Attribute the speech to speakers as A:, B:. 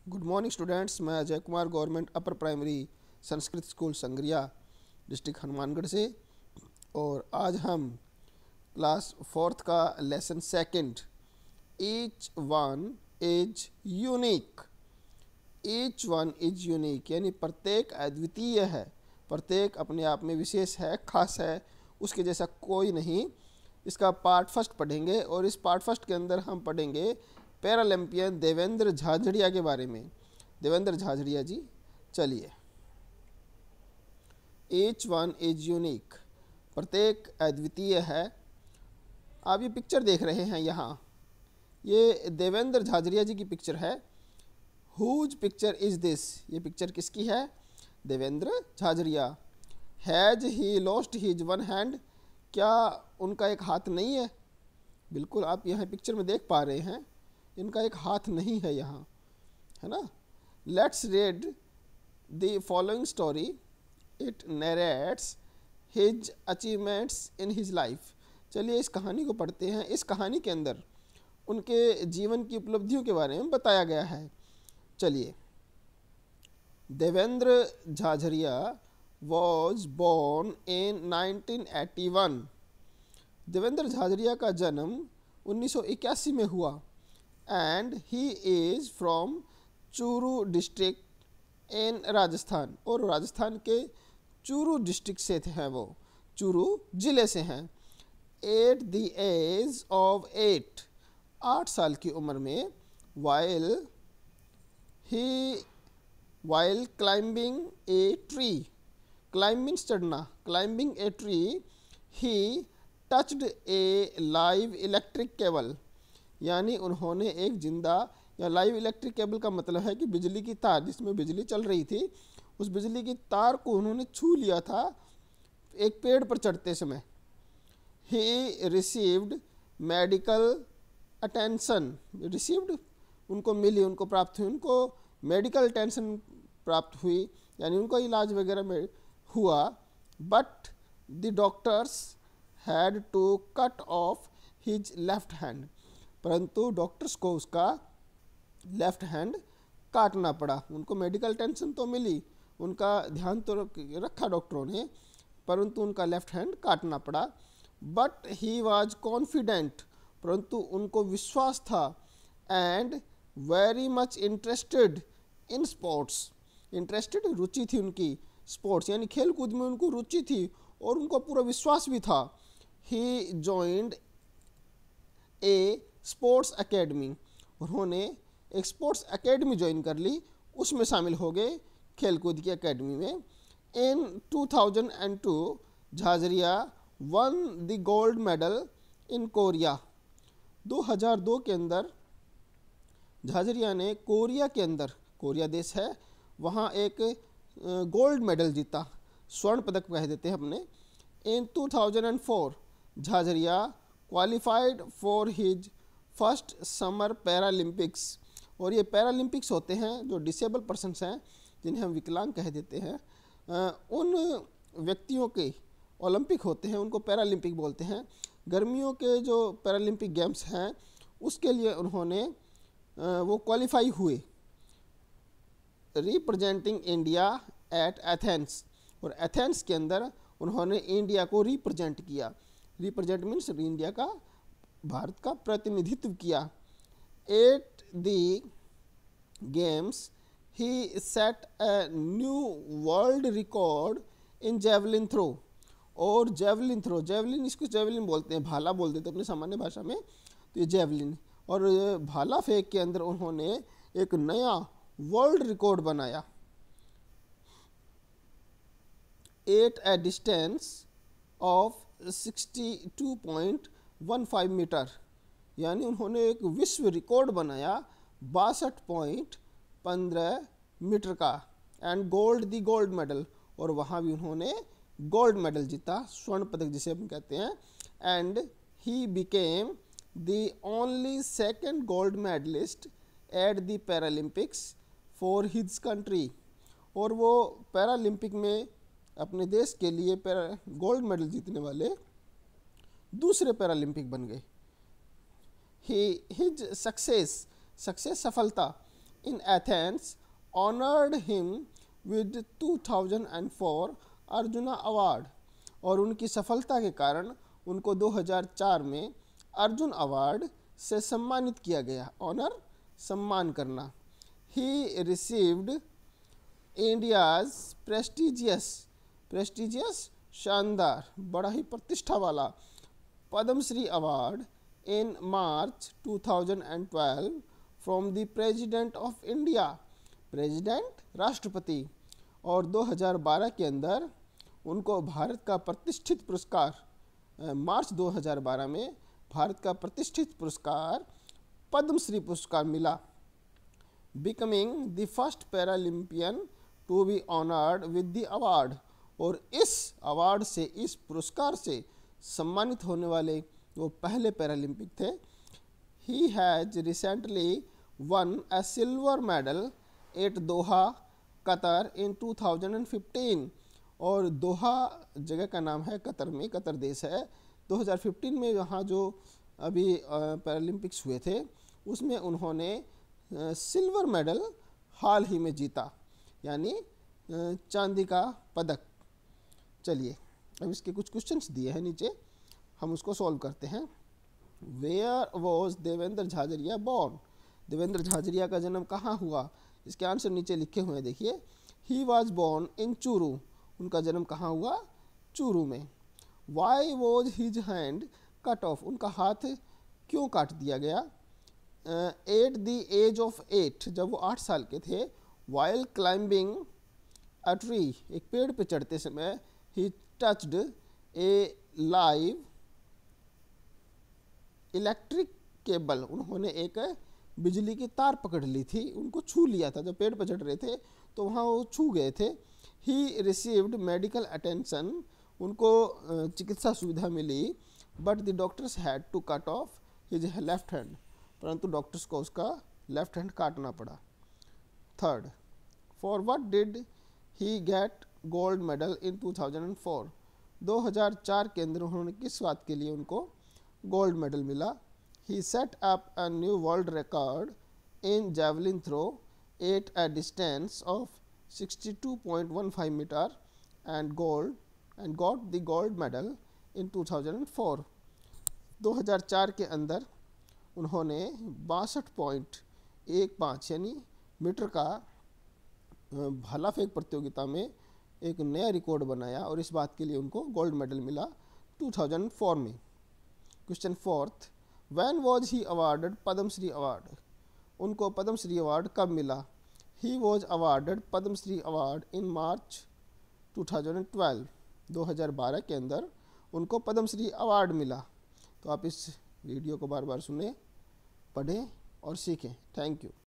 A: Good morning students. मैं Ajay Kumar, government upper primary Sanskrit school Sangaria, district Hanumangarh से। और आज हम क्लास फोर्थ का lesson second, each one is unique. Each one is unique यानी प्रत्येक अद्वितीय है, प्रत्येक अपने आप में विशेष है, खास है, उसके जैसा कोई नहीं। इसका पार्ट फर्स्ट पढ़ेंगे और इस पार्ट फर्स्ट के अंदर हम पढ़ेंगे पैरालंपियन देवेंद्र झाझड़िया के बारे में। देवेंद्र झाझड़िया जी, चलिए। ईच वन इज यूनिक, प्रत्येक अद्वितीय है। आप ये पिक्चर देख रहे हैं यहाँ, ये देवेंद्र झाझड़िया जी की पिक्चर है। हुज पिक्चर इज दिस, ये पिक्चर किसकी है? Devendra Jhajharia. Has he lost his one hand, क्या उनका एक हाथ नहीं है? बिल्कुल, आप यहाँ पिक्चर में देख पा रहे हैं, इनका एक हाथ नहीं है यहाँ, है ना। Let's read the following story, it narrates his achievements in his life. चलिए इस कहानी को पढ़ते हैं। इस कहानी के अंदर उनके जीवन की उपलब्धियों के बारे में बताया गया है। चलिए। Devendra Jhajharia was born in 1981। Devendra Jhajharia का जन्म 1981 में हुआ। And he is from Churu district in Rajasthan, और राजस्थान के चूरू डिस्ट्रिक्ट से हैं वो, चूरू ज़िले से हैं। एट द एज ऑफ 8 साल की उम्र में, while climbing a tree, climbing चढ़ना, climbing a tree, he touched a live electric cable, यानी उन्होंने एक जिंदा, या लाइव इलेक्ट्रिक केबल का मतलब है कि बिजली की तार, जिसमें बिजली चल रही थी, उस बिजली की तार को उन्होंने छू लिया था एक पेड़ पर चढ़ते समय। He received medical attention, received उनको मिली, उनको प्राप्त हुई, उनको मेडिकल अटेंशन प्राप्त हुई, यानी उनको इलाज वगैरह में हुआ। But the doctors had to cut off his left hand, परंतु डॉक्टर्स को उसका लेफ्ट हैंड काटना पड़ा। उनको मेडिकल टेंशन तो मिली, उनका ध्यान तो रखा डॉक्टरों ने, परंतु उनका लेफ्ट हैंड काटना पड़ा। बट ही वाज कॉन्फिडेंट, परंतु उनको विश्वास था। And very much interested in sports, interested रुचि थी उनकी, स्पोर्ट्स यानी खेल कूद में उनको रुचि थी और उनको पूरा विश्वास भी था। ही जॉइंड ए स्पोर्ट्स एकेडमी, उन्होंने एक स्पोर्ट्स एकेडमी ज्वाइन कर ली, उसमें शामिल हो गए खेलकूद की एकेडमी में। इन 2002 Jhajharia one the gold medal in Korea. 2002 के अंदर झाझड़िया ने कोरिया के अंदर, कोरिया देश है, वहाँ एक गोल्ड मेडल जीता, स्वर्ण पदक कह देते हैं अपने। इन 2004 Jhajharia qualified for his first summer Paralympics, और ये पैरालंपिक्स होते हैं जो डिसेबल पर्सन्स हैं, जिन्हें हम विकलांग कह देते हैं, उन व्यक्तियों के ओलंपिक होते हैं, उनको पैरालंपिक बोलते हैं। गर्मियों के जो पैरालंपिक गेम्स हैं उसके लिए उन्होंने वो क्वालिफाई हुए, रिप्रेजेंटिंग इंडिया एट एथेंस, और एथेंस के अंदर उन्होंने इंडिया को रिप्रेजेंट किया। रिप्रेजेंट मीन्स इंडिया का, भारत का प्रतिनिधित्व किया। At the games he set a new world record in javelin throw, और जेवलिन थ्रो, जेवलिन इसको जेवलिन बोलते हैं, भाला बोल देते अपनी सामान्य भाषा में, तो ये जेवलिन, और भाला फेंक के अंदर उन्होंने एक नया वर्ल्ड रिकॉर्ड बनाया। At a distance of 62.15 metre, यानी उन्होंने एक विश्व रिकॉर्ड बनाया 62.15 मीटर का। And gold the gold medal, और वहाँ भी उन्होंने गोल्ड मेडल जीता, स्वर्ण पदक जिसे हम कहते हैं। And he became the only second gold medallist at the Paralympics for his country, और वो पैरालंपिक में अपने देश के लिए गोल्ड मेडल जीतने वाले दूसरे पैरालंपिक बन गए। हिज सक्सेस सफलता in Athens honored him with 2004 arjuna award, और उनकी सफलता के कारण उनको 2004 में अर्जुन अवार्ड से सम्मानित किया गया। ऑनर सम्मान करना। ही रिसीव्ड इंडियाज प्रेस्टिजियस शानदार बड़ा ही प्रतिष्ठा वाला Padmashri award in March 2012 from the president of India, president राष्ट्रपति, और 2012 के अंदर उनको भारत का प्रतिष्ठित पुरस्कार मार्च 2012 में भारत का प्रतिष्ठित पुरस्कार पद्मश्री पुरस्कार मिला। Becoming the first Paralympian to be honoured with the award, और इस अवार्ड से, इस पुरस्कार से सम्मानित होने वाले वो पहले पैरालंपिक थे। He has recently won a silver medal at Doha Qatar in 2015, और दोहा जगह का नाम है कतर में, कतर देश है। 2015 में यहाँ जो अभी पैरालंपिक्स हुए थे उसमें उन्होंने सिल्वर मेडल हाल ही में जीता, यानी चांदी का पदक। चलिए अब इसके कुछ क्वेश्चंस दिए हैं नीचे, हम उसको सॉल्व करते हैं। Where was Devendra Jhajharia born, Devendra Jhajharia का जन्म कहाँ हुआ? इसके आंसर नीचे लिखे हुए हैं, देखिए। He was born in Churu, उनका जन्म कहाँ हुआ? चूरू में। Why was his hand cut off, उनका हाथ क्यों काट दिया गया? एट द एज ऑफ 8, जब वो 8 साल के थे, वाइल क्लाइंबिंग अ ट्री, एक पेड़ पे चढ़ते समय, ही touched a live electric cable, उन्होंने एक बिजली की तार पकड़ ली थी, उनको छू लिया था, जब पेड़ पर चढ़ रहे थे तो वहाँ वो छू गए थे। ही रिसीव्ड मेडिकल अटेंशन, उनको चिकित्सा सुविधा मिली, but the doctors had to cut off his left hand, परंतु डॉक्टर्स को उसका लेफ्ट हैंड काटना पड़ा। Third, for what did he get gold medal in 2004, 2004 के अंदर उन्होंने किस बात के लिए उनको गोल्ड मेडल मिला? He set up a new world record in javelin throw at a distance of 62.15 metre and got the gold medal in 2004। 2004 के अंदर उन्होंने 62.15 यानी मीटर का भाला फेंक प्रतियोगिता में एक नया रिकॉर्ड बनाया, और इस बात के लिए उनको गोल्ड मेडल मिला 2004 में। Question fourth, when was he awarded Padmashri award, उनको पद्मश्री अवार्ड कब मिला? He was awarded Padmashri award in March 2012, 2012 के अंदर उनको पद्मश्री अवार्ड मिला। तो आप इस वीडियो को बार बार सुने, पढ़ें और सीखें। Thank you.